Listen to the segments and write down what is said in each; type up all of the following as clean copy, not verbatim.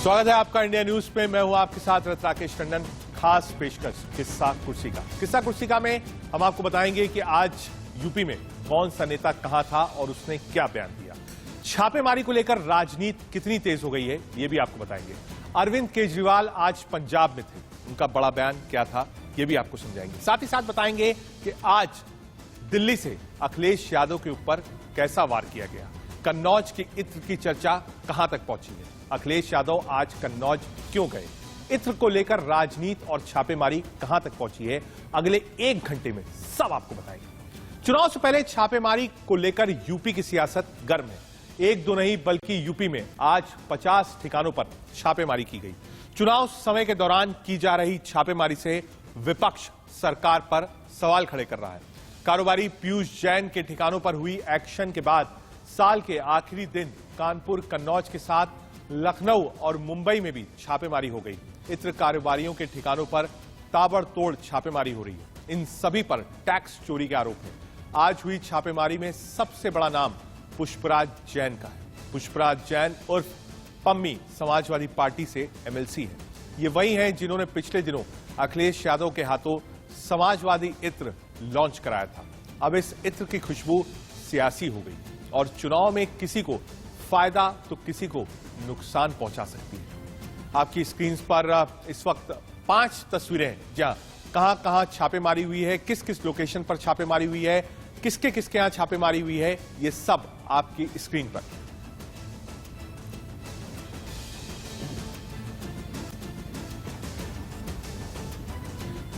स्वागत है आपका इंडिया न्यूज पे। मैं हूं आपके साथ राकेश टंडन। खास पेशकश किस्सा कुर्सी का में हम आपको बताएंगे कि आज यूपी में कौन सा नेता कहां था और उसने क्या बयान दिया। छापेमारी को लेकर राजनीति कितनी तेज हो गई है ये भी आपको बताएंगे। अरविंद केजरीवाल आज पंजाब में थे, उनका बड़ा बयान क्या था ये भी आपको समझाएंगे। साथ ही साथ बताएंगे कि आज दिल्ली से अखिलेश यादव के ऊपर कैसा वार किया गया। कन्नौज के इत्र की चर्चा कहां तक पहुंची है, अखिलेश यादव आज कन्नौज क्यों गए, इत्र को लेकर राजनीति और छापेमारी कहां तक पहुंची है, अगले 1 घंटे में सब आपको बताएंगे। चुनाव से पहले छापेमारी को लेकर यूपी की सियासत गर्म है। 1-2 नहीं बल्कि यूपी में आज 50 ठिकानों पर छापेमारी की गई। चुनाव समय के दौरान की जा रही छापेमारी से विपक्ष सरकार पर सवाल खड़े कर रहा है। कारोबारी पीयूष जैन के ठिकानों पर हुई एक्शन के बाद साल के आखिरी दिन कानपुर, कन्नौज के साथ लखनऊ और मुंबई में भी छापेमारी हो गई। इत्र कारोबारियों के ठिकानों पर ताबड़तोड़ छापेमारी हो रही है। इन सभी पर टैक्स चोरी के आरोप हैं। आज हुई छापेमारी में सबसे बड़ा नाम पुष्पराज जैन का है। पुष्पराज जैन उर्फ पम्मी समाजवादी पार्टी से एमएलसी है। ये वही हैं जिन्होंने पिछले दिनों अखिलेश यादव के हाथों समाजवादी इत्र लॉन्च कराया था। अब इस इत्र की खुशबू सियासी हो गई और चुनाव में किसी को फायदा तो किसी को नुकसान पहुंचा सकती है। आपकी स्क्रीन पर इस वक्त 5 तस्वीरें हैं जहां कहां छापेमारी हुई है, किस किस लोकेशन पर छापेमारी हुई है, किसके यहां छापेमारी हुई है, ये सब आपकी स्क्रीन पर।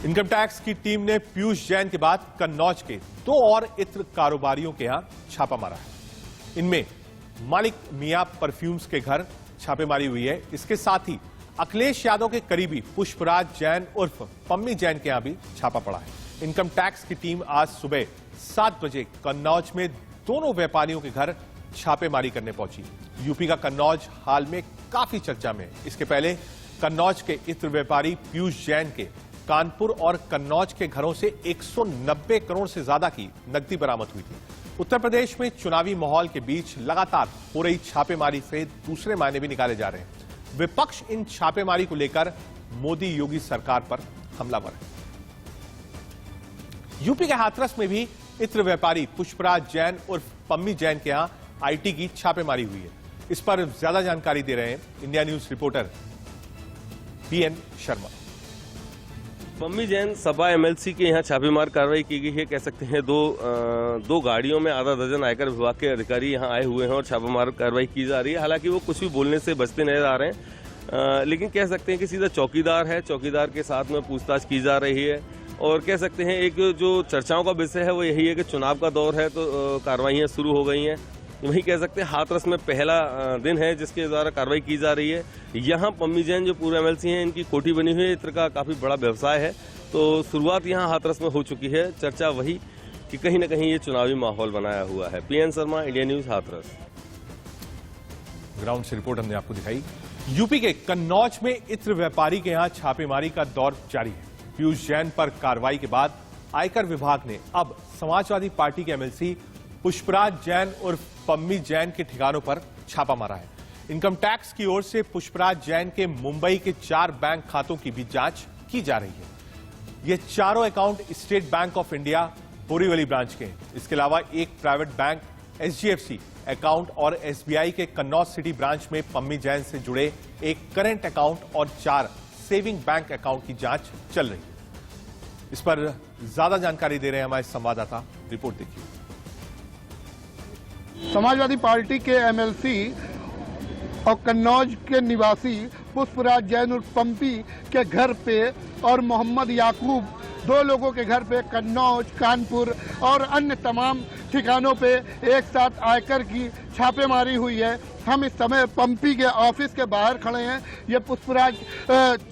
इनकम टैक्स की टीम ने पीयूष जैन के बाद कन्नौज के 2 और इत्र कारोबारियों के यहां छापा मारा है। इनमें मालिक मियां परफ्यूम्स के घर छापेमारी हुई है। इसके साथ ही अखिलेश यादव के करीबी पुष्पराज जैन उर्फ पम्मी जैन के यहां भी छापा पड़ा है। इनकम टैक्स की टीम आज सुबह 7 बजे कन्नौज में दोनों व्यापारियों के घर छापेमारी करने पहुंची। यूपी का कन्नौज हाल में काफी चर्चा में है। इसके पहले कन्नौज के इत्र व्यापारी पीयूष जैन के कानपुर और कन्नौज के घरों से 190 करोड़ से ज्यादा की नकदी बरामद हुई थी। उत्तर प्रदेश में चुनावी माहौल के बीच लगातार हो रही छापेमारी से दूसरे मायने भी निकाले जा रहे हैं। विपक्ष इन छापेमारी को लेकर मोदी योगी सरकार पर हमलावर है। यूपी के हाथरस में भी इत्र व्यापारी पुष्पराज जैन उर्फ पम्मी जैन के यहां आईटी की छापेमारी हुई है। इस पर ज्यादा जानकारी दे रहे हैं India news reporter PN Sharma. Pammi Jain Sapa MLC के यहाँ छापेमार कार्रवाई की गई है। कह सकते हैं दो गाड़ियों में आधा दर्जन आयकर विभाग के अधिकारी यहाँ आए हुए हैं और छापेमार कार्रवाई की जा रही है। हालांकि वो कुछ भी बोलने से बचते नजर आ रहे हैं, लेकिन कह सकते हैं कि सीधा चौकीदार है, चौकीदार के साथ में पूछताछ की जा रही है। और कह सकते हैं एक जो चर्चाओं का विषय है वो यही है कि चुनाव का दौर है तो कार्रवाइयाँ शुरू हो गई हैं। वहीं कह सकते हैं हाथरस में पहला दिन है जिसके द्वारा कार्रवाई की जा रही है। यहाँ पम्मी जैन जो पूर्व एमएलसी हैं, इनकी कोठी बनी हुई है, इत्र का काफी बड़ा व्यवसाय है, तो शुरुआत यहाँ हाथरस में हो चुकी है। चर्चा वही कि कहीं न कहीं ये चुनावी माहौल बनाया हुआ है। PN Sharma, India news, Hathras. Ground से रिपोर्ट हमने आपको दिखाई। यूपी के कन्नौज में इत्र व्यापारी के यहाँ छापेमारी का दौर जारी है। पीयूष जैन पर कार्रवाई के बाद आयकर विभाग ने अब समाजवादी पार्टी के एमएलसी पुष्पराज जैन और पम्मी जैन के ठिकानों पर छापा मारा है। इनकम टैक्स की ओर से पुष्पराज जैन के मुंबई के 4 बैंक खातों की भी जांच की जा रही है। ये चारों account state bank of India Borivali branch के हैं। इसके अलावा एक प्राइवेट बैंक एचडीएफसी अकाउंट और एसबीआई के कन्नौज सिटी ब्रांच में पम्मी जैन से जुड़े एक करंट अकाउंट और 4 सेविंग बैंक अकाउंट की जांच चल रही है। इस पर ज्यादा जानकारी दे रहे हैं हमारे संवाददाता, रिपोर्ट देखिए। समाजवादी पार्टी के एमएलसी और कन्नौज के निवासी पुष्पराज जैन और पम्पी के घर पे और मोहम्मद याकूब 2 लोगों के घर पे कन्नौज, कानपुर और अन्य तमाम ठिकानों पे एक साथ आयकर की छापेमारी हुई है। हम इस समय पम्पी के ऑफिस के बाहर खड़े हैं। ये पुष्पराज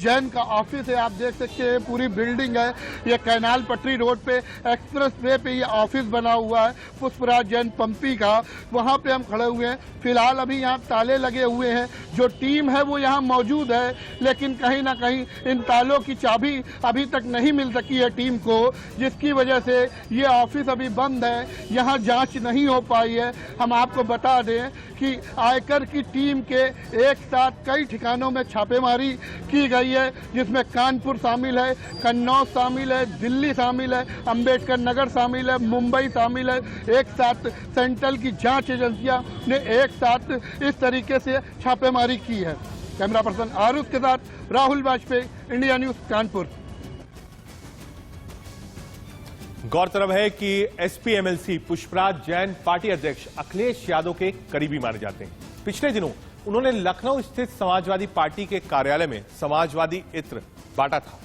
जैन का ऑफिस है, आप देख सकते हैं पूरी बिल्डिंग है। ये कैनाल पटरी रोड पे एक्सप्रेस वे पे ये ऑफिस बना हुआ है पुष्पराज जैन पम्पी का। वहाँ पे हम खड़े हुए हैं। फिलहाल अभी यहाँ ताले लगे हुए हैं। जो टीम है वो यहाँ मौजूद है, लेकिन कहीं ना कहीं इन तालों की चाबी अभी तक नहीं मिल सकी है टीम को, जिसकी वजह से ये ऑफिस अभी बंद है। यहाँ जाँच नहीं हो पाई है। हम आपको बता बता दें कि आयकर की टीम के एक साथ कई ठिकानों में छापेमारी की गई है, जिसमें कानपुर शामिल है, कन्नौज शामिल है, दिल्ली शामिल है, अंबेडकर नगर शामिल है, मुंबई शामिल है। एक साथ सेंट्रल की जांच एजेंसियां ने एक साथ इस तरीके से छापेमारी की है। कैमरा पर्सन आरुष के साथ राहुल वाजपेयी, इंडिया न्यूज, कानपुर। गौरतलब है कि एसपी एमएलसी पुष्पराज जैन पार्टी अध्यक्ष अखिलेश यादव के करीबी माने जाते हैं। पिछले दिनों उन्होंने लखनऊ स्थित समाजवादी पार्टी के कार्यालय में समाजवादी इत्र बांटा था।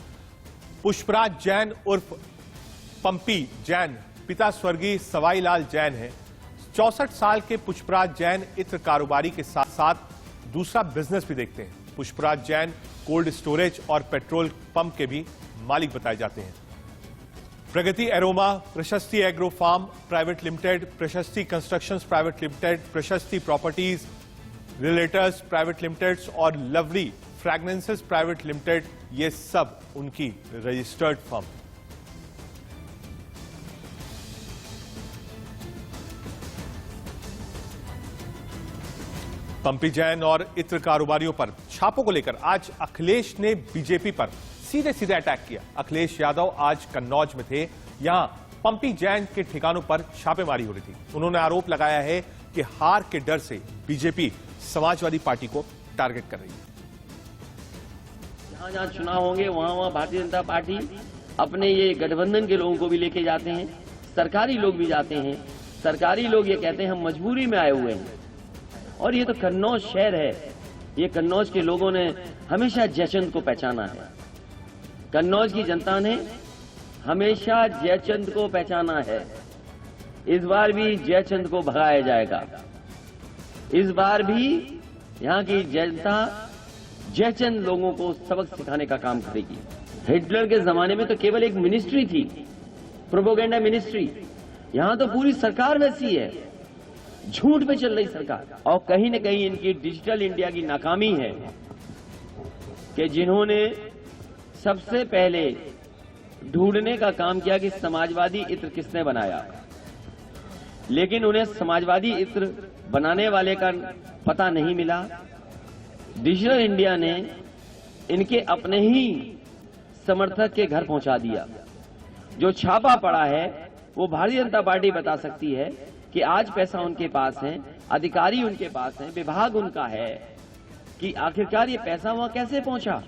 पुष्पराज जैन उर्फ पंपी जैन पिता स्वर्गीय सवाई लाल जैन हैं। 64 साल के पुष्पराज जैन इत्र कारोबारी के साथ साथ दूसरा बिजनेस भी देखते हैं। पुष्पराज जैन कोल्ड स्टोरेज और पेट्रोल पंप के भी मालिक बताए जाते हैं। प्रगति एरोमा, प्रशस्ति एग्रो फार्म प्राइवेट लिमिटेड, प्रशस्ति कंस्ट्रक्शंस प्राइवेट लिमिटेड, प्रशस्ति प्रॉपर्टीज रिलेटर्स प्राइवेट लिमिटेड और लवली फ्रैग्रेंसेस प्राइवेट लिमिटेड, ये सब उनकी रजिस्टर्ड फर्म। पंपी जैन और इत्र कारोबारियों पर छापों को लेकर आज अखिलेश ने बीजेपी पर सीधे सीधे अटैक किया। अखिलेश यादव आज कन्नौज में थे। यहां पंपी जैन के ठिकानों पर छापेमारी हो रही थी। उन्होंने आरोप लगाया है कि हार के डर से बीजेपी समाजवादी पार्टी को टारगेट कर रही है। जहां जहां चुनाव होंगे वहां भारतीय जनता पार्टी अपने ये गठबंधन के लोगों को भी लेके जाते हैं, सरकारी लोग भी जाते हैं। सरकारी लोग ये कहते हैं हम मजबूरी में आए हुए हैं। और ये तो कन्नौज शहर है, ये कन्नौज के लोगों ने हमेशा जयचंद को पहचाना है। कन्नौज की जनता ने हमेशा जयचंद को पहचाना है। इस बार भी जयचंद को भगाया जाएगा। इस बार भी यहाँ की जनता जयचंद लोगों को सबक सिखाने का काम करेगी। हिटलर के जमाने में तो केवल एक मिनिस्ट्री थी, प्रोपेगेंडा मिनिस्ट्री। यहाँ तो पूरी सरकार वैसी है, झूठ में चल रही सरकार। और कहीं न कहीं इनकी डिजिटल इंडिया की नाकामी है कि जिन्होंने सबसे पहले ढूंढने का काम किया कि समाजवादी इत्र किसने बनाया, लेकिन उन्हें समाजवादी इत्र बनाने वाले का पता नहीं मिला। डिजिटल इंडिया ने इनके अपने ही समर्थक के घर पहुंचा दिया। जो छापा पड़ा है वो भारतीय जनता पार्टी बता सकती है कि आज पैसा उनके पास है, अधिकारी उनके पास है, विभाग उनका है, कि आखिरकार ये पैसा वहां कैसे पहुंचा।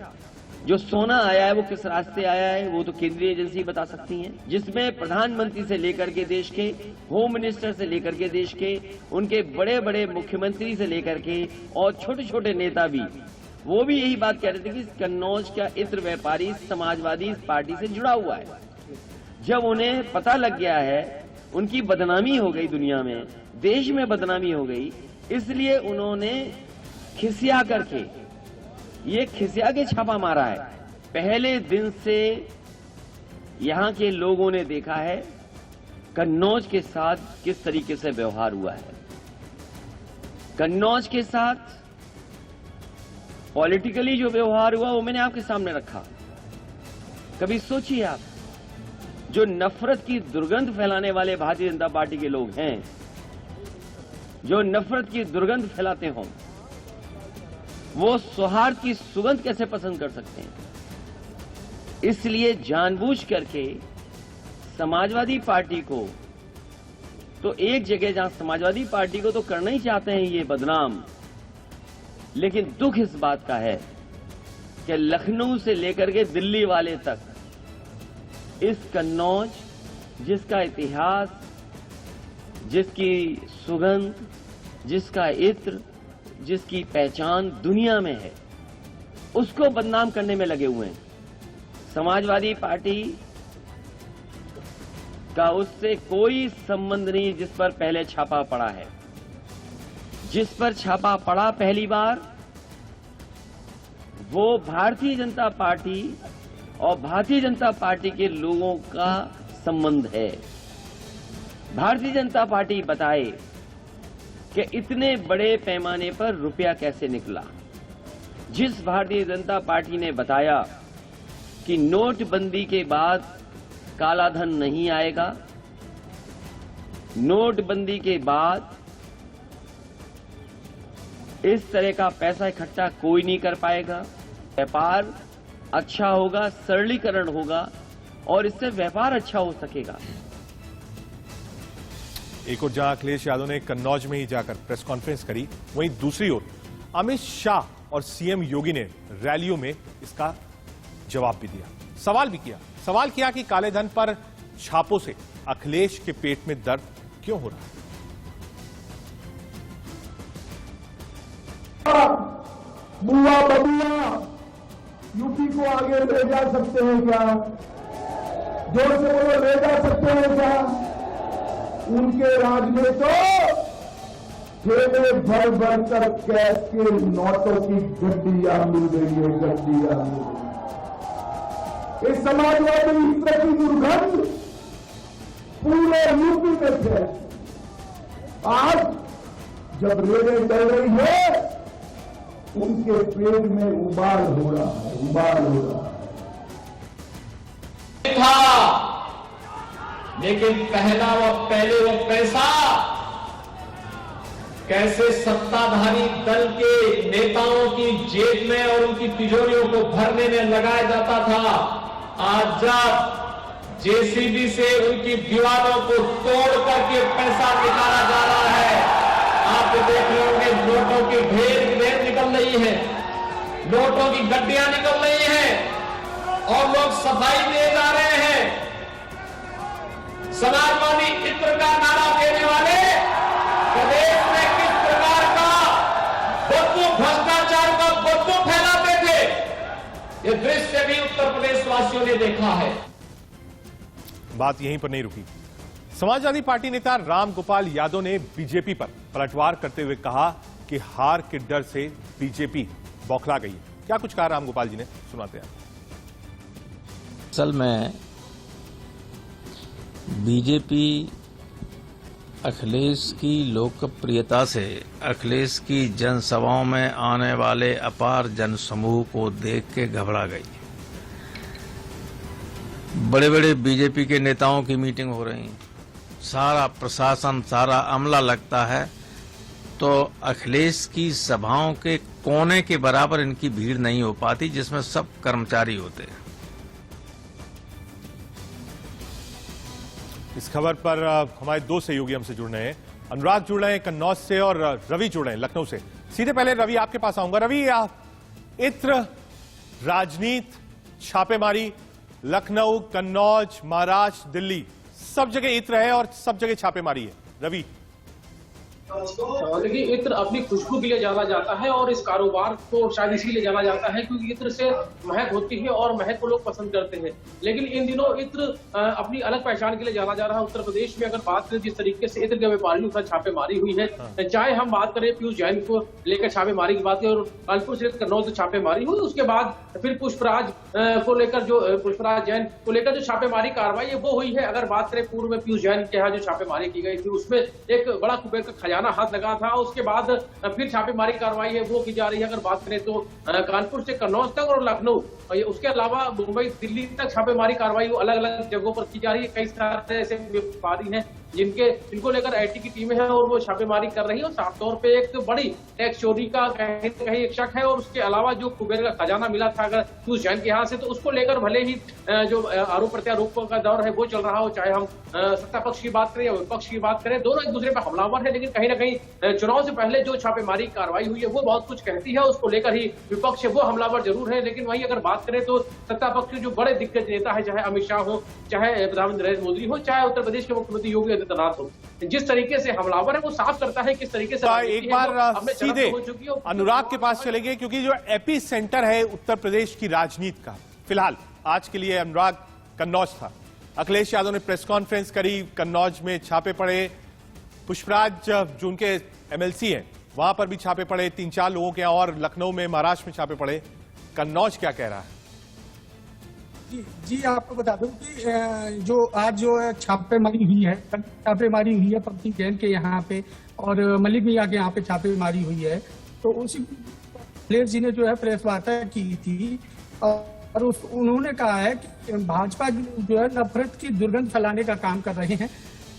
जो सोना आया है वो किस रास्ते आया है वो तो केंद्रीय एजेंसी बता सकती हैं, जिसमें प्रधानमंत्री से लेकर के देश के होम मिनिस्टर से लेकर के देश के उनके बड़े बड़े मुख्यमंत्री से लेकर के और छोटे छोटे नेता भी, वो भी यही बात कह रहे थे कि कन्नौज का इत्र व्यापारी समाजवादी पार्टी से जुड़ा हुआ है। जब उन्हें पता लग गया है, उनकी बदनामी हो गई, दुनिया में देश में बदनामी हो गई, इसलिए उन्होंने खिसिया करके ये खिसिया के छापा मारा है। पहले दिन से यहां के लोगों ने देखा है कन्नौज के साथ किस तरीके से व्यवहार हुआ है। कन्नौज के साथ पॉलिटिकली जो व्यवहार हुआ वो मैंने आपके सामने रखा। कभी सोचिए आप, जो नफरत की दुर्गंध फैलाने वाले भारतीय जनता पार्टी के लोग हैं, जो नफरत की दुर्गंध फैलाते हों, वो सौहार्द की सुगंध कैसे पसंद कर सकते हैं। इसलिए जानबूझ करके समाजवादी पार्टी को, तो एक जगह जहां समाजवादी पार्टी को तो करना ही चाहते हैं ये बदनाम, लेकिन दुख इस बात का है कि लखनऊ से लेकर के दिल्ली वाले तक इस कन्नौज, जिसका इतिहास, जिसकी सुगंध, जिसका इत्र, जिसकी पहचान दुनिया में है, उसको बदनाम करने में लगे हुए हैं। समाजवादी पार्टी का उससे कोई संबंध नहीं जिस पर पहले छापा पड़ा है। जिस पर छापा पड़ा पहली बार, वो भारतीय जनता पार्टी और भारतीय जनता पार्टी के लोगों का संबंध है। भारतीय जनता पार्टी बताए कि इतने बड़े पैमाने पर रुपया कैसे निकला। जिस भारतीय जनता पार्टी ने बताया कि नोटबंदी के बाद काला धन नहीं आएगा, नोटबंदी के बाद इस तरह का पैसा इकट्ठा कोई नहीं कर पाएगा। व्यापार अच्छा होगा, सरलीकरण होगा और इससे व्यापार अच्छा हो सकेगा। एक और जहां अखिलेश यादव ने कन्नौज में ही जाकर प्रेस कॉन्फ्रेंस करी, वहीं दूसरी ओर अमित शाह और सीएम योगी ने रैलियों में इसका जवाब भी दिया, सवाल किया कि काले धन पर छापों से अखिलेश के पेट में दर्द क्यों हो रहा है। बुआ बबुआ यूपी को आगे ले जा सकते हैं क्या? जोर से बोलो, ले जा सकते हैं क्या? उनके राज में तो ठेले भर भर कर कैश के नोटों की गड्डियां मिल रही है, गड्डियां मिल रही है। इस समाजवादी हिंसा की दुर्गंध पूरे यूपी में फैल। आज जब रेलें चल रही है, उनके पेट में उबाल हो रहा है, उबाल हो रहा है। था लेकिन पहले वो पैसा कैसे सत्ताधारी दल के नेताओं की जेब में और उनकी तिजोरियों को भरने में लगाया जाता था, आज जब जेसीबी से उनकी दीवारों को तोड़ करके पैसा निकाला जा रहा है, आप देख रहे होंगे नोटों की ढेर निकल रही है, नोटों की गड्डियां निकल रही हैं और लोग सफाई दिए जा रहे हैं। समाजवादी इत्र का नारा देने वाले प्रदेश में किस प्रकार का बदबू, भ्रष्टाचार का बदबू फैलाते थे, ये दृश्य भी उत्तर प्रदेश वासियों ने देखा है। बात यहीं पर नहीं रुकी। समाजवादी पार्टी नेता राम गोपाल यादव ने बीजेपी पर पलटवार करते हुए कहा कि हार के डर से बीजेपी बौखला गई है। क्या कुछ कहा राम गोपाल जी ने, सुनाते हैं। असल में बीजेपी अखिलेश की लोकप्रियता से अखिलेश की जनसभाओं में आने वाले अपार जनसमूह को देख के घबरा गई। बड़े बड़े बीजेपी के नेताओं की मीटिंग हो रही, सारा प्रशासन, सारा अमला लगता है, तो अखिलेश की सभाओं के कोने के बराबर इनकी भीड़ नहीं हो पाती, जिसमें सब कर्मचारी होते हैं। इस खबर पर हमारे दो सहयोगी हमसे जुड़ रहे हैं। अनुराग जुड़ रहे हैं कन्नौज से और रवि जुड़ रहे हैं लखनऊ से। सीधे पहले रवि आपके पास आऊंगा। रवि, इत्र राजनीति, छापेमारी, लखनऊ, कन्नौज, महाराष्ट्र, दिल्ली, सब जगह इत्र है और सब जगह छापेमारी है। रवि, देखिए, इत्र अपनी खुशबू के लिए जाना जाता है और इस कारोबार को शायद इसीलिए जाना जाता है क्योंकि इत्र से महक होती है और महक को लोग पसंद करते हैं। लेकिन इन दिनों इत्र अपनी अलग पहचान के लिए जाना जा रहा है। उत्तर प्रदेश में अगर बात करें जिस तरीके से इत्र के व्यापारियों का छापेमारी हुई है, चाहे हम बात करें पीयूष जैन को लेकर छापेमारी की बात करें और कानपुर से कन्नौज से छापेमारी हुई, उसके बाद फिर पुष्पराज को लेकर जो पुष्पराज जैन को लेकर जो छापेमारी कार्रवाई है वो हुई है। अगर बात करें पूर्व में पीयूष जैन के यहाँ जो छापेमारी की गई थी उसमें एक बड़ा कुबेर का खजाना हाथ लगा था, उसके बाद फिर छापेमारी कार्रवाई है वो की जा रही है। अगर बात करें तो कानपुर से कन्नौज तक और लखनऊ, उसके अलावा मुंबई, दिल्ली तक छापेमारी कार्रवाई अलग अलग जगहों पर की जा रही है। कई सारे ऐसे व्यापारी हैं जिनको लेकर आईटी की टीमें हैं और वो छापेमारी कर रही है और साफ तौर पे एक बड़ी टैक्स चोरी का कहीं एक शक है। और उसके अलावा जो कुबेर का खजाना मिला था अगर पीयूष जैन के यहाँ से, तो उसको लेकर भले ही जो आरोप प्रत्यारोप का दौर है वो चल रहा हो, चाहे हम सत्ता पक्ष की बात करें या विपक्ष की बात करें, दोनों एक दूसरे पर हमलावर है। लेकिन कहीं ना कहीं चुनाव से पहले जो छापेमारी कार्रवाई हुई है वो बहुत कुछ कहती है, उसको लेकर ही विपक्ष है वो हमलावर जरूर है। लेकिन वहीं अगर बात करें तो सत्ता पक्ष के जो बड़े दिग्गज नेता है, चाहे अमित शाह हो, चाहे प्रधानमंत्री नरेंद्र मोदी हो, चाहे उत्तर प्रदेश के मुख्यमंत्री योगी आदित्यनाथ हो, जिस तरीके से हमलावर है वो साफ करता है किस तरीके से। एक बार सीधे अनुराग के पास चलेंगे क्योंकि जो एपी सेंटर है उत्तर प्रदेश की राजनीति का, फिलहाल आज के लिए अनुराग कन्नौज था। अखिलेश यादव ने प्रेस कॉन्फ्रेंस करी, कन्नौज में छापे पड़े, पुष्पराज जो उनके एमएलसी हैं वहां पर भी छापे पड़े, 3-4 लोगों के, और लखनऊ में, महाराष्ट्र में छापे पड़े। कन्नौज क्या कह रहा है? जी आपको बता दूं कि जो आज जो छापेमारी हुई है पंकज जैन के यहाँ पे और मलिक मियां के यहाँ पे छापेमारी हुई है, तो उसी अखिलेश जी ने जो है प्रेस वार्ता की थी और उन्होंने कहा है कि भाजपा जो है नफरत की दुर्गंध फैलाने का काम कर रहे हैं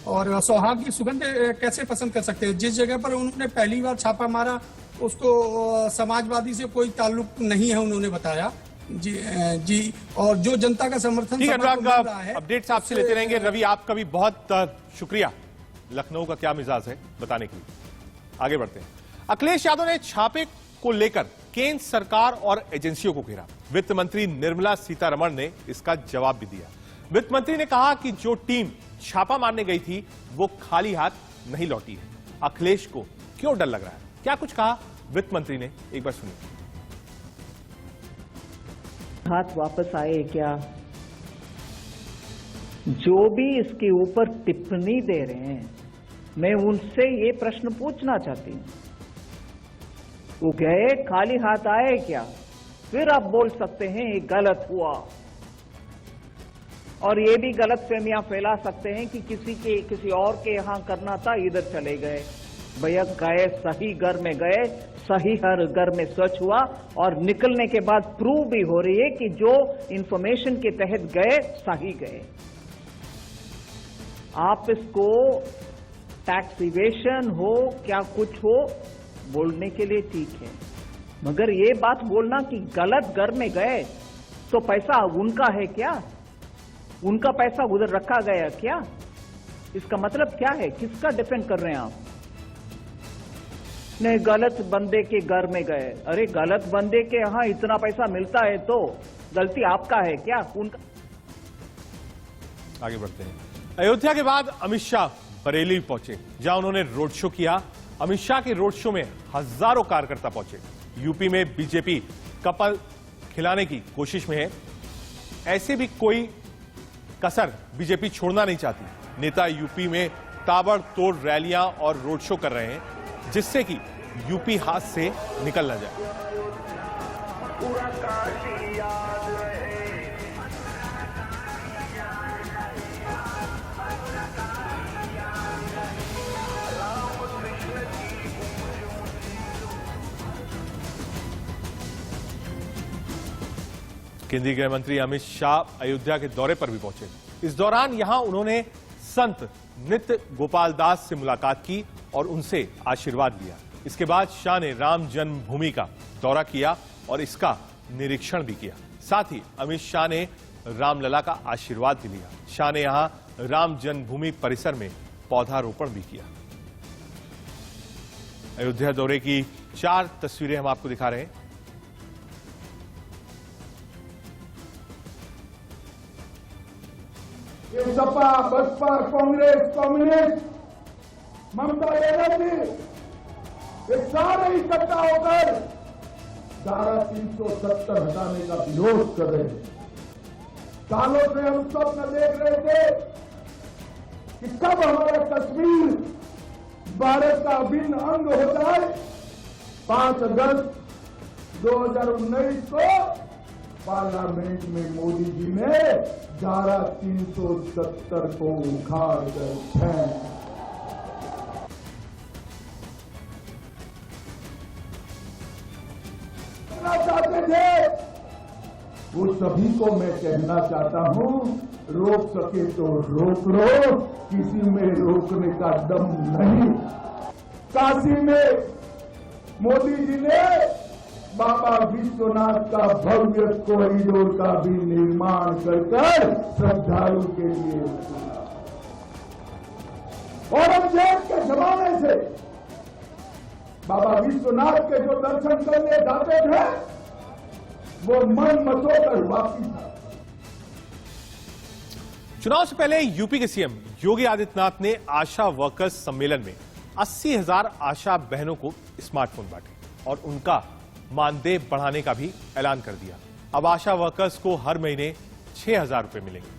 और सौहार्द की सुगंध कैसे पसंद कर सकते हैं। जिस जगह पर उन्होंने पहली बार छापा मारा उसको समाजवादी से कोई ताल्लुक नहीं है, उन्होंने बताया। जी और जो जनता का समर्थन ठीक है सभा को मिल अनुराग, रहा है, अपडेट्स आपसे लेते रहेंगे। रवि, आपका भी बहुत शुक्रिया लखनऊ का क्या मिजाज है बताने के लिए। आगे बढ़ते हैं। अखिलेश यादव ने छापे को लेकर केंद्र सरकार और एजेंसियों को घेरा। वित्त मंत्री निर्मला सीतारमण ने इसका जवाब भी दिया। वित्त मंत्री ने कहा कि जो टीम छापा मारने गई थी वो खाली हाथ नहीं लौटी है। अखिलेश को क्यों डर लग रहा है, क्या कुछ कहा वित्त मंत्री ने, एक बार सुनिए। हाथ वापस आए क्या? जो भी इसके ऊपर टिप्पणी दे रहे हैं, मैं उनसे ये प्रश्न पूछना चाहती हूं, वो गए खाली हाथ आए क्या? फिर आप बोल सकते हैं ये गलत हुआ, और ये भी गलत फहमियां फैला सकते हैं कि किसी और के यहां करना था, इधर चले गए। भैया गए, सही घर में गए, सही हर घर में सर्च हुआ, और निकलने के बाद प्रूव भी हो रही है कि जो इंफॉर्मेशन के तहत गए सही गए। आप इसको टैक्स इवेशन हो क्या कुछ हो बोलने के लिए ठीक है, मगर ये बात बोलना कि गलत घर में गए तो पैसा उनका है क्या? उनका पैसा उधर रखा गया क्या? इसका मतलब क्या है? किसका डिफेंड कर रहे हैं आप? नहीं, गलत बंदे के घर में गए। अरे गलत बंदे के यहां इतना पैसा मिलता है तो गलती आपका है क्या? उनका। आगे बढ़ते हैं। अयोध्या के बाद अमित शाह बरेली पहुंचे, जहां उन्होंने रोड शो किया। अमित शाह के रोड शो में हजारों कार्यकर्ता पहुंचे। यूपी में बीजेपी कपल खिलाने की कोशिश में है। ऐसे भी कोई कसर बीजेपी छोड़ना नहीं चाहती। नेता यूपी में ताबड़तोड़ रैलियां और रोड शो कर रहे हैं, जिससे कि यूपी हाथ से निकल ना जाए। केंद्रीय गृह मंत्री अमित शाह अयोध्या के दौरे पर भी पहुंचे। इस दौरान यहां उन्होंने संत नित्य गोपाल दास से मुलाकात की और उनसे आशीर्वाद लिया। इसके बाद शाह ने राम जन्मभूमि का दौरा किया और इसका निरीक्षण भी किया। साथ ही अमित शाह ने रामलला का आशीर्वाद भी लिया। शाह ने यहां राम जन्मभूमि परिसर में पौधारोपण भी किया। अयोध्या दौरे की 4 तस्वीरें हम आपको दिखा रहे हैं। ये सपा, बसपा, कांग्रेस, कम्युनिस्ट, ममता बनर्जी, ये सारे इकट्ठा होकर धारा 370 हटाने का विरोध कर रहे हैं। सालों से हम स्वप्न देख रहे थे कि कब हमारा कश्मीर भारत का अभिन्न अंग हो जाए। 5 अगस्त 2019 को पार्लियामेंट में मोदी जी ने धारा 370 को उखाड़ कर फेंक। चाहते थे वो सभी को मैं कहना चाहता हूं, रोक सके तो रोक लो, किसी में रोकने का दम नहीं। काशी में मोदी जी ने बाबा विश्वनाथ का भव्य कॉरिडोर का भी निर्माण कर श्रद्धालु के लिए, औरंगजेब के जमाने से बाबा विश्वनाथ के जो दर्शन करने जाते थे वो मन मचोकर वापस था। चुनाव से पहले यूपी के सीएम योगी आदित्यनाथ ने आशा वर्कर्स सम्मेलन में 80,000 आशा बहनों को स्मार्टफोन बांटे और उनका मानदेय बढ़ाने का भी ऐलान कर दिया। अब आशा वर्कर्स को हर महीने 6,000 रुपए मिलेंगे।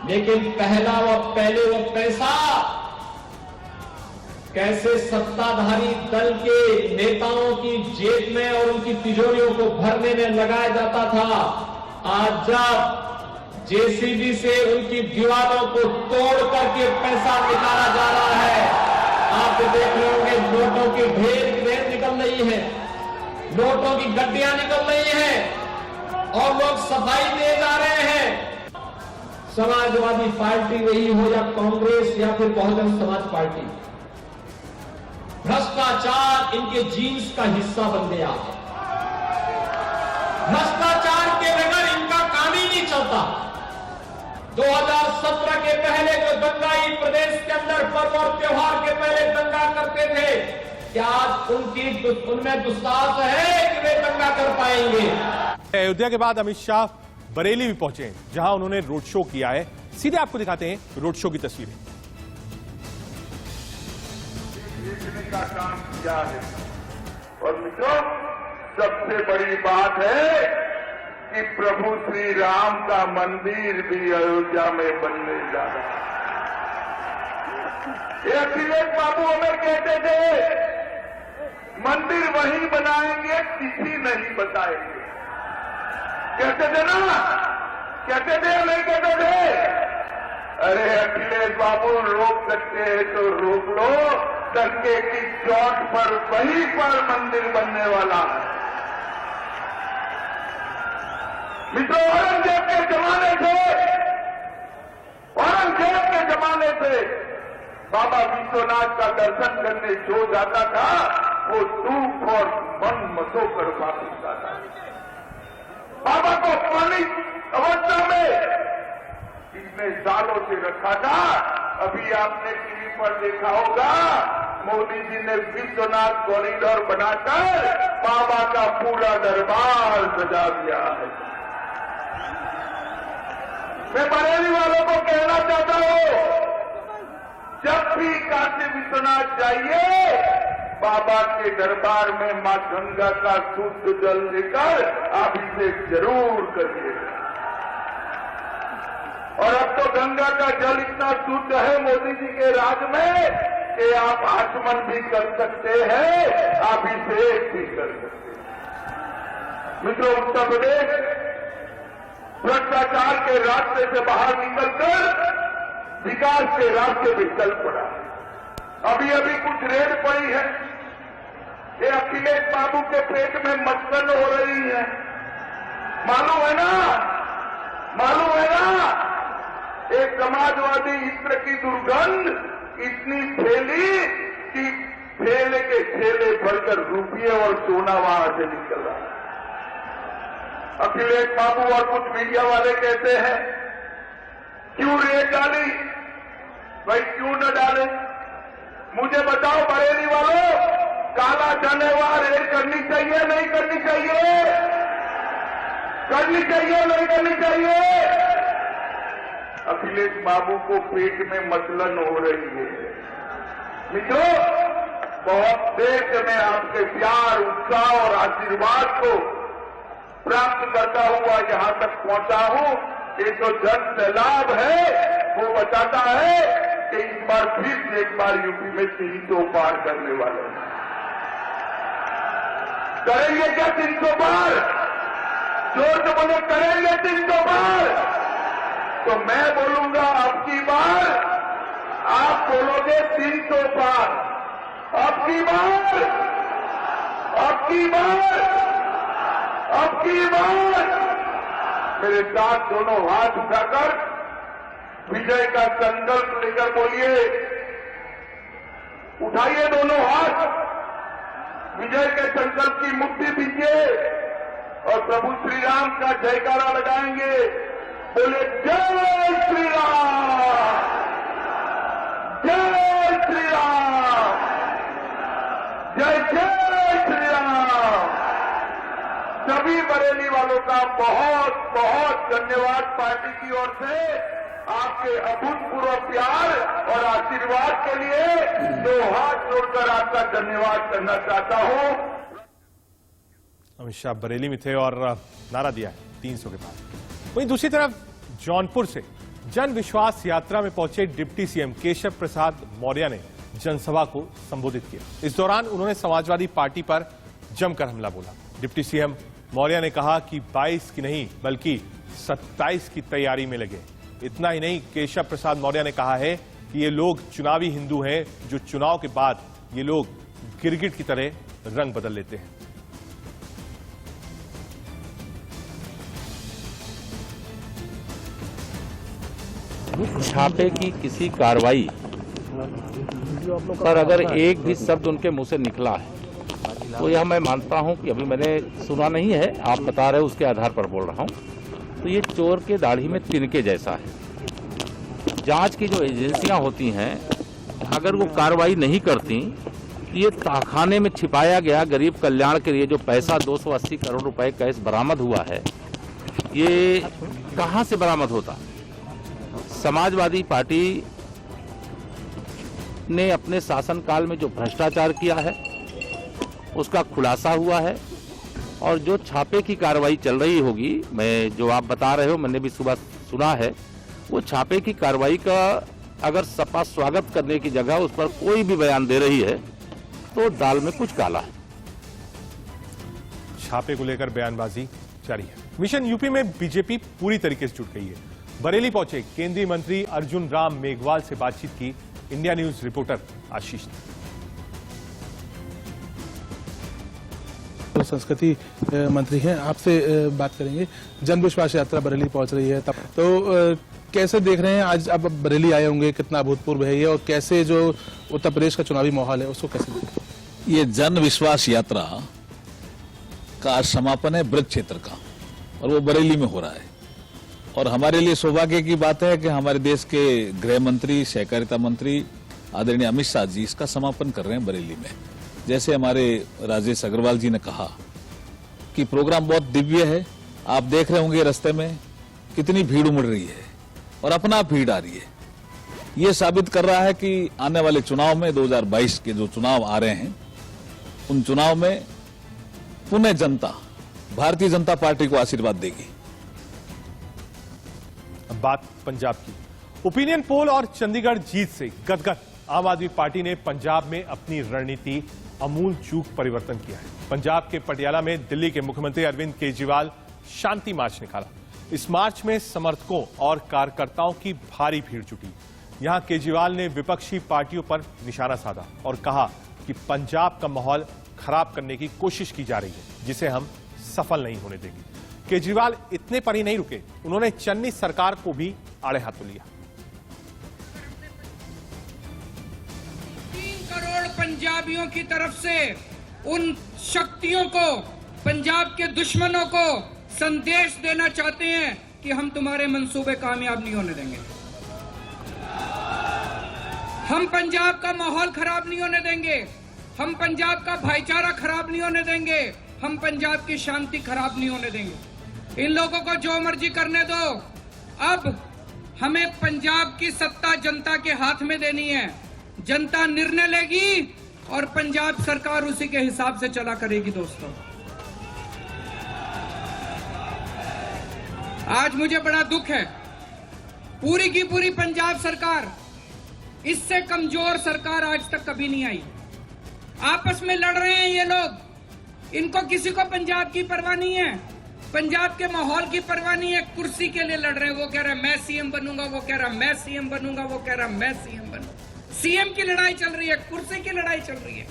लेकिन पहले वो पैसा कैसे सत्ताधारी दल के नेताओं की जेब में और उनकी तिजोरियों को भरने में लगाया जाता था, आज जब जेसीबी से उनकी दीवारों को तोड़ करके पैसा निकाला जा रहा है। आप देख रहे होंगे नोटों की ढेर निकल रही है, नोटों की गड्डियां निकल रही हैं और लोग सफाई दे जा रहे हैं। समाजवादी पार्टी रही हो या कांग्रेस या फिर बहुजन समाज पार्टी, भ्रष्टाचार इनके जीन्स का हिस्सा बन गया है। भ्रष्टाचार के बगैर इनका काम ही नहीं चलता। 2017 के पहले जो दंगाई प्रदेश के अंदर पर्व और त्योहार के पहले दंगा करते थे, क्या आज उनमें दुस्साहस है कि वे दंगा कर पाएंगे? अयोध्या के बाद अमित शाह बरेली भी पहुंचे, जहां उन्होंने रोड शो किया है। सीधे आपको दिखाते हैं रोड शो की तस्वीरें। का काम किया है और मित्रों, सबसे बड़ी बात है कि प्रभु श्री राम का मंदिर भी अयोध्या में बनने जा रहा है। ये अखिलेश बाबू हमें कहते थे मंदिर वहीं बनाएंगे, किसी नहीं बताएंगे। कहते थे ना, कहते थे नहीं कहते थे? अरे अखिलेश बाबू, रोक सकते हैं तो रोक लो, डंके की चोट पर वहीं पर मंदिर बनने वाला है। मित्रों, औरंगजेब के जमाने से बाबा विश्वनाथ का दर्शन करने जो जाता था, वो दुख और मन मसो कर वापिस आता। बाबा को पानी अवस्था में इतने सालों से रखा था। अभी आपने टीवी पर देखा होगा, मोदी जी ने विश्वनाथ कॉरिडोर बनाकर बाबा का पूरा दरबार सजा दिया है। मैं बरेली वालों को कहना चाहता हूं, जब भी काशी विश्वनाथ जाइए, बाबा के दरबार में मां गंगा का शुद्ध जल लेकर अभिषेक जरूर करिए। और अब तो गंगा का जल इतना शुद्ध है मोदी जी के राज में कि आप आचमन भी कर सकते हैं, अभिषेक भी कर सकते हैं। मित्रों, उत्तर प्रदेश भ्रष्टाचार के रास्ते से बाहर निकलकर विकास के रास्ते में चल पड़ा। अभी अभी कुछ रेड पड़ी है, ये अखिलेश बाबू के पेट में मक्खन हो रही है। मालूम है ना, मालूम है ना? एक समाजवादी इत्र की दुर्गंध इतनी फैली कि ठेले के ठेले भरकर रुपये और सोना वहां से निकल रहा है। अखिलेश बाबू और कुछ मीडिया वाले कहते हैं क्यों रेड डाली? भाई क्यों न डाले? मुझे बताओ बरेली वालों, काला जानवर रेड करनी चाहिए नहीं करनी चाहिए? करनी चाहिए नहीं करनी चाहिए? अखिलेश बाबू को पेट में मसलन हो रही है। मित्रों, बहुत देर से मैं आपके प्यार, उत्साह और आशीर्वाद को प्राप्त करता हुआ यहां तक पहुंचा हूं। ये जो जन सैलाब है वो बताता है कि इस बार फिर से एक बार यूपी में 300 पार करने वाले हैं। करेंगे क्या 300 पार? जोर से बोले, करेंगे 300 पार? तो मैं बोलूंगा अब की बार, आप बोलोगे 300 पार। अब की बार, अब की बार, अब की बार मेरे साथ दोनों हाथ उठाकर विजय का संकल्प लेकर बोलिए। उठाइए दोनों हाथ, विजय के संकल्प की मुट्ठी दीजिए और प्रभु श्री राम का जयकारा लगाएंगे। बोले जय श्री राम, जय श्री राम, जय जय श्री राम। सभी बरेली वालों का बहुत बहुत धन्यवाद पार्टी की ओर से, आपके अभूतपूर्व प्यार और आशीर्वाद के लिए दो हाथ जोड़कर आपका धन्यवाद करना चाहता हूं। अमित शाह बरेली में थे और नारा दिया है 300 के पार। वहीं दूसरी तरफ जौनपुर से जन विश्वास यात्रा में पहुंचे डिप्टी सीएम केशव प्रसाद मौर्य ने जनसभा को संबोधित किया। इस दौरान उन्होंने समाजवादी पार्टी पर जमकर हमला बोला। डिप्टी सीएम मौर्य ने कहा कि 22 की नहीं बल्कि 27 की तैयारी में लगे। इतना ही नहीं, केशव प्रसाद मौर्य ने कहा है कि ये लोग चुनावी हिंदू हैं, जो चुनाव के बाद ये लोग गिरगिट की तरह रंग बदल लेते हैं। छापे की किसी कार्रवाई पर अगर एक भी शब्द उनके मुंह से निकला है तो यह मैं मानता हूं कि अभी मैंने सुना नहीं है, आप बता रहे हो उसके आधार पर बोल रहा हूं, तो ये चोर के दाढ़ी में तिनके जैसा है। जांच की जो एजेंसियां होती हैं अगर वो कार्रवाई नहीं करती, ये तहखाने में छिपाया गया गरीब कल्याण के लिए जो पैसा 280 करोड़ रुपए कैश बरामद हुआ है, ये कहां से बरामद होता? समाजवादी पार्टी ने अपने शासनकाल में जो भ्रष्टाचार किया है उसका खुलासा हुआ है, और जो छापे की कार्रवाई चल रही होगी, मैं जो आप बता रहे हो मैंने भी सुबह सुना है, वो छापे की कार्रवाई का अगर सपा स्वागत करने की जगह उस पर कोई भी बयान दे रही है तो दाल में कुछ काला है। छापे को लेकर बयानबाजी जारी है। मिशन यूपी में बीजेपी पूरी तरीके से जुट गई है। बरेली पहुंचे केंद्रीय मंत्री अर्जुन राम मेघवाल से बातचीत की इंडिया न्यूज रिपोर्टर आशीष ने। संस्कृति मंत्री हैं, आपसे बात करेंगे। जन विश्वास यात्रा बरेली पहुंच रही है, तब तो कैसे देख रहे हैं आज अब बरेली आए होंगे, कितना अभूतपूर्व है ये, और कैसे जो उत्तर प्रदेश का चुनावी माहौल है उसको कैसे देख? ये जन विश्वास यात्रा का आज समापन है ब्रज क्षेत्र का, और वो बरेली में हो रहा है। और हमारे लिए सौभाग्य की बात है कि हमारे देश के गृह मंत्री, सहकारिता मंत्री आदरणीय अमित शाह जी इसका समापन कर रहे हैं बरेली में। जैसे हमारे राजेश अग्रवाल जी ने कहा कि प्रोग्राम बहुत दिव्य है। आप देख रहे होंगे रास्ते में कितनी भीड़ उमड़ रही है और अपना भीड़ आ रही है। ये साबित कर रहा है कि आने वाले चुनाव में 2022 के जो चुनाव आ रहे हैं उन चुनाव में पुनः जनता भारतीय जनता पार्टी को आशीर्वाद देगी। अब बात पंजाब की। ओपिनियन पोल और चंडीगढ़ जीत से गदगद आम आदमी पार्टी ने पंजाब में अपनी रणनीति अमूल चूक परिवर्तन किया है। पंजाब के पटियाला में दिल्ली के मुख्यमंत्री अरविंद केजरीवाल शांति मार्च निकाला। इस मार्च में समर्थकों और कार्यकर्ताओं की भारी भीड़ जुटी। यहां केजरीवाल ने विपक्षी पार्टियों पर निशाना साधा और कहा कि पंजाब का माहौल खराब करने की कोशिश की जा रही है, जिसे हम सफल नहीं होने देंगे। केजरीवाल इतने पर ही नहीं रुके, उन्होंने चन्नी सरकार को भी आड़े हाथों लिया। 3 करोड़ पंजाबियों की तरफ से उन शक्तियों को, पंजाब के दुश्मनों को संदेश देना चाहते हैं कि हम तुम्हारे मंसूबे कामयाब नहीं होने देंगे। हम पंजाब का माहौल खराब नहीं होने देंगे। हम पंजाब का भाईचारा खराब नहीं होने देंगे। हम पंजाब की शांति खराब नहीं होने देंगे। इन लोगों को जो मर्जी करने दो, अब हमें पंजाब की सत्ता जनता के हाथ में देनी है। जनता निर्णय लेगी और पंजाब सरकार उसी के हिसाब से चला करेगी। दोस्तों, आज मुझे बड़ा दुख है, पूरी की पूरी पंजाब सरकार, इससे कमजोर सरकार आज तक कभी नहीं आई। आपस में लड़ रहे हैं ये लोग, इनको किसी को पंजाब की परवाह नहीं है, पंजाब के माहौल की परवाह नहीं है। कुर्सी के लिए लड़ रहे हैं। वो कह रहा है मैं सीएम बनूंगा, वो कह रहा है मैं सीएम बनूंगा, वो कह रहा है मैं सीएम बनूंगा। सीएम की लड़ाई चल रही है, कुर्सी की लड़ाई चल रही है।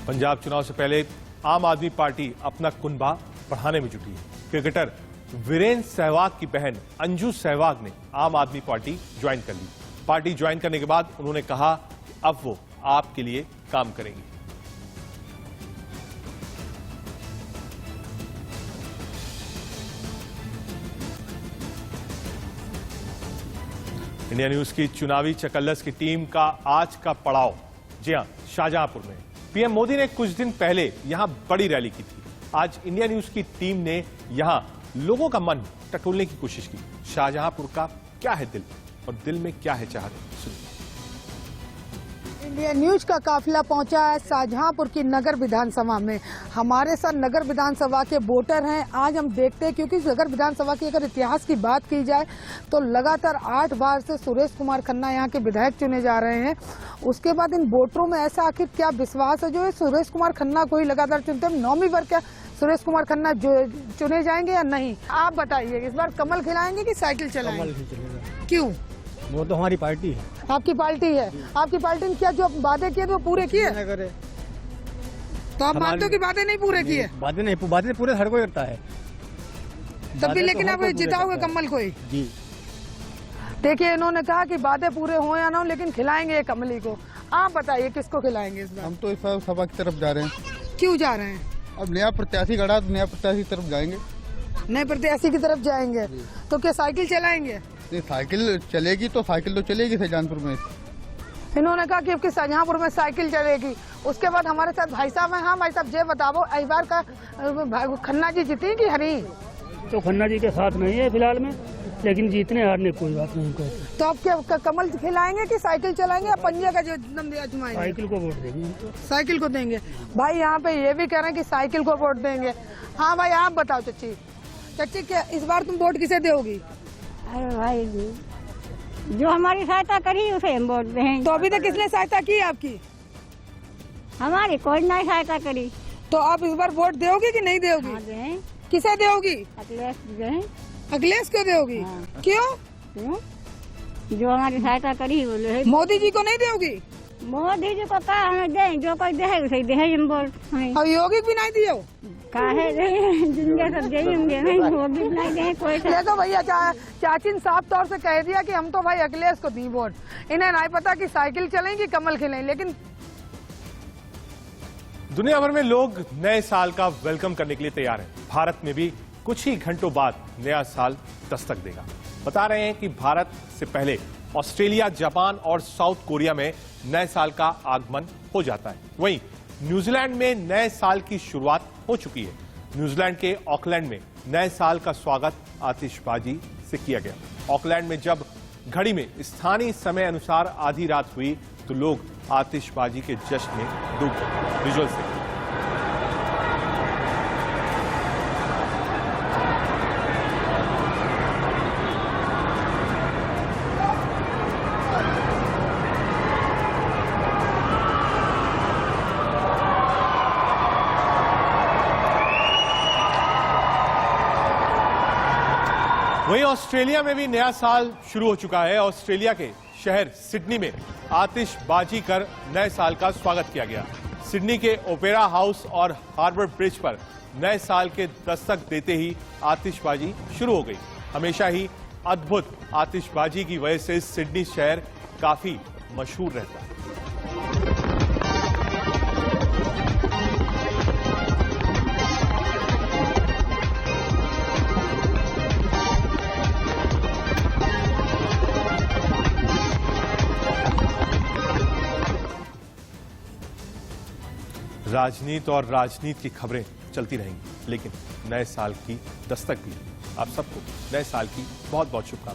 पंजाब चुनाव से पहले आम आदमी पार्टी अपना कुनबा बढ़ाने में जुटी है। क्रिकेटर वीरेंद्र सहवाग की बहन अंजू सहवाग ने आम आदमी पार्टी ज्वाइन कर ली। पार्टी ज्वाइन करने के बाद उन्होंने कहा कि अब वो आपके लिए काम करेंगी। इंडिया न्यूज की चुनावी चकल्लस की टीम का आज का पड़ाव, जी हां, शाहजहांपुर में। पीएम मोदी ने कुछ दिन पहले यहां बड़ी रैली की थी। आज इंडिया न्यूज की टीम ने यहां लोगों का मन टटोलने की कोशिश की। शाहजहांपुर का क्या है दिल और दिल में क्या है चाहत, सुनिए। इंडिया न्यूज का काफिला पहुंचा है शाहजहांपुर की नगर विधानसभा में। हमारे साथ नगर विधानसभा के वोटर हैं। आज हम देखते हैं, क्योंकि नगर विधानसभा की अगर इतिहास की बात की जाए तो लगातार 8 बार से सुरेश कुमार खन्ना यहाँ के विधायक चुने जा रहे हैं। उसके बाद इन वोटरों में ऐसा आखिर क्या विश्वास है जो सुरेश कुमार खन्ना को ही लगातार चुनते हैं? 9वीं बार क्या सुरेश कुमार खन्ना चुने जाएंगे या नहीं? आप बताइए, इस बार कमल खिलाएंगे कि साइकिल चलाएंगे? क्यों? वो तो हमारी पार्टी है। आपकी पार्टी है। आपकी पार्टी ने क्या जो वादे किए थे वो पूरे किए? तो आप मानते हो कि वादे नहीं पूरे किए? वादे पूरे हर कोई करता है। तब भी लेकिन आप जिताओगे कमल को ही? जी। देखिए इन्होंने कहा कि वादे पूरे हो या ना हो लेकिन खिलाएंगे कमली को। आप बताइए किसको खिलाएंगे इस बार? हम तो इस बार सपा की तरफ जा रहे हैं। क्यों जा रहे हैं? अब नया प्रत्याशी गढ़ा तो नया प्रत्याशी की तरफ जाएंगे। नए प्रत्याशी की तरफ जाएंगे तो क्या साइकिल चलाएंगे? नहीं, साइकिल चलेगी तो साइकिल तो चलेगी शाहजहांपुर में। इन्होंने कहा कि आपकी शाहजहांपुर में साइकिल चलेगी। उसके बाद हमारे साथ भाई साहब हैं। हाँ भाई साहब, ये बताओ इस बार का खन्ना जी जीती कि हरी? तो खन्ना जी के साथ नहीं है फिलहाल में, लेकिन जीतने हारने कोई बात नहीं कहते। तो आप क्या कमल खिलाएंगे कि साइकिल चलाएंगे या पंजे का जो आजमाएंगे? साइकिल को वोट देंगे। साइकिल को देंगे। भाई यहाँ पे ये भी कह रहे हैं कि साइकिल को वोट देंगे। हाँ भाई आप बताओ चच्ची, चच्ची क्या इस बार तुम वोट किसे दोगी? अरे भाई जी, जो हमारी सहायता करी उसे हम वोट देंगे। तो अभी तक किसने सहायता की आपकी? हमारी कोई नहीं सहायता करी। तो आप इस बार वोट दोगी कि नहीं दोगी? हाँ, किसे दोगी? अखिलेश दें। अखिलेश को दोगी? हाँ। क्यों? जो हमारी सहायता करी बोले। मोदी जी को नहीं दोगी? मोदी जी को कहा हमें दें, जो कोई दे उसे दे हम वोट। और योगी भी नहीं दियो? काहे जिनके सब देंगे नहीं, योगी नहीं दे कोई। देखो भैया चाची ने साफ तौर से कह दिया कि हम तो भाई अखिलेश को दी वोट। इन्हें नहीं पता कि साइकिल चलेंगी कमल खिलेंगे। लेकिन दुनिया भर में लोग नए साल का वेलकम करने के लिए तैयार हैं। भारत में भी कुछ ही घंटों बाद नया साल दस्तक देगा। बता रहे हैं कि भारत से पहले ऑस्ट्रेलिया, जापान और साउथ कोरिया में नए साल का आगमन हो जाता है। वहीं न्यूजीलैंड में नए साल की शुरुआत हो चुकी है। न्यूजीलैंड के ऑकलैंड में नए साल का स्वागत आतिशबाजी से किया गया। ऑकलैंड में जब घड़ी में स्थानीय समय अनुसार आधी रात हुई तो लोग आतिशबाजी के जश्न में डूब गए। विजुअल से वहीं ऑस्ट्रेलिया में भी नया साल शुरू हो चुका है। ऑस्ट्रेलिया के शहर सिडनी में आतिशबाजी कर नए साल का स्वागत किया गया। सिडनी के ओपेरा हाउस और हार्बर ब्रिज पर नए साल के दस्तक देते ही आतिशबाजी शुरू हो गई। हमेशा ही अद्भुत आतिशबाजी की वजह से सिडनी शहर काफी मशहूर रहता है। राजनीति और राजनीति की खबरें चलती रहेंगी, लेकिन नए साल की दस्तक भी है। आप सबको नए साल की बहुत बहुत शुभकामनाएं।